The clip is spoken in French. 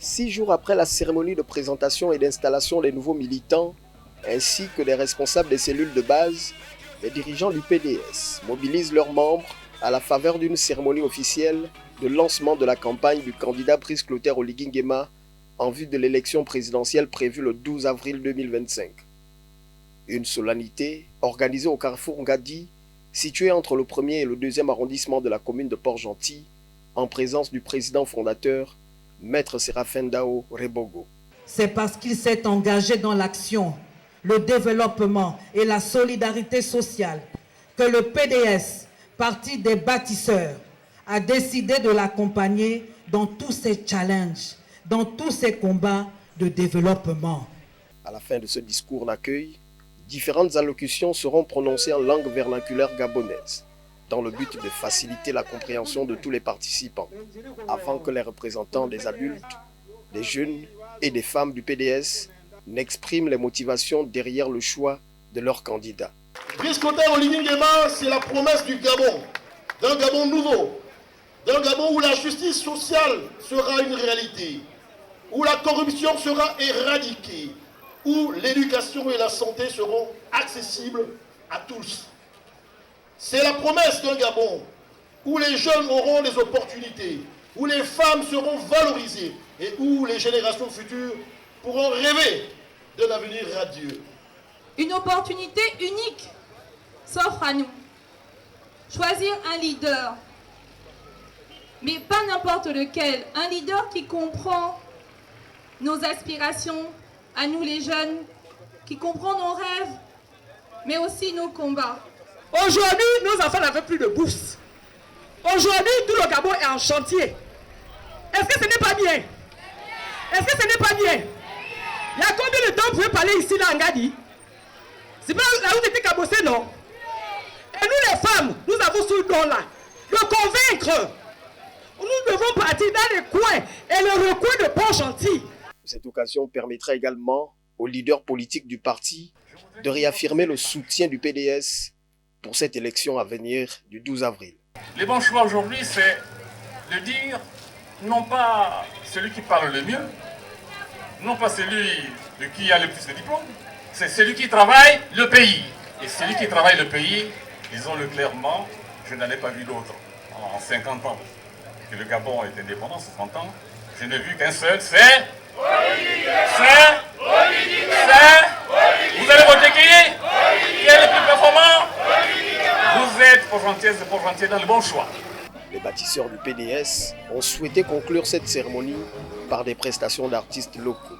6 jours après la cérémonie de présentation et d'installation des nouveaux militants, ainsi que des responsables des cellules de base, les dirigeants du PDS mobilisent leurs membres à la faveur d'une cérémonie officielle de lancement de la campagne du candidat Brice Clotaire Oligui Nguema en vue de l'élection présidentielle prévue le 12 avril 2025. Une solennité organisée au carrefour Ngadi, situé entre le 1er et le 2e arrondissement de la commune de Port-Gentil, en présence du président fondateur, Maître Séraphin Dao Rebogo. C'est parce qu'il s'est engagé dans l'action, le développement et la solidarité sociale que le PDS, parti des bâtisseurs, a décidé de l'accompagner dans tous ses challenges, dans tous ses combats de développement. À la fin de ce discours d'accueil, différentes allocutions seront prononcées en langue vernaculaire gabonaise, dans le but de faciliter la compréhension de tous les participants, avant que les représentants des adultes, des jeunes et des femmes du PDS n'expriment les motivations derrière le choix de leur candidat. Brice Clotaire Oligui Nguema, c'est la promesse du Gabon, d'un Gabon nouveau, d'un Gabon où la justice sociale sera une réalité, où la corruption sera éradiquée, où l'éducation et la santé seront accessibles à tous. C'est la promesse d'un Gabon où les jeunes auront des opportunités, où les femmes seront valorisées et où les générations futures pourront rêver d'un avenir radieux. Une opportunité unique s'offre à nous. Choisir un leader, mais pas n'importe lequel. Un leader qui comprend nos aspirations, à nous les jeunes, qui comprend nos rêves, mais aussi nos combats. Aujourd'hui, nos enfants n'avaient plus de bourse. Aujourd'hui, tout le Gabon est en chantier. Est-ce que ce n'est pas bien? Est-ce que ce n'est pas bien? Il y a combien de temps vous pouvez parler ici, là, en Ngadi? C'est pas là où vous étiez cabossé, non? Et nous, les femmes, nous avons ce don-là, de convaincre. Nous devons partir dans les coins et le recoin de Port-Gentil. Cette occasion permettra également aux leaders politiques du parti de réaffirmer le soutien du PDS pour cette élection à venir du 12 avril. Les bons choix aujourd'hui, c'est de dire non pas celui qui parle le mieux, non pas celui de qui a le plus de diplômes, c'est celui qui travaille le pays. Et celui qui travaille le pays, disons-le clairement, je n'en ai pas vu d'autre en 50 ans que le Gabon est indépendant, 60 ans. Je n'ai vu qu'un seul, c'est... Vous allez voter qui? Qui est le plus performant? Vous êtes Port-Gentiaises et Port-Gentiais dans le bon choix. Les bâtisseurs du PDS ont souhaité conclure cette cérémonie par des prestations d'artistes locaux.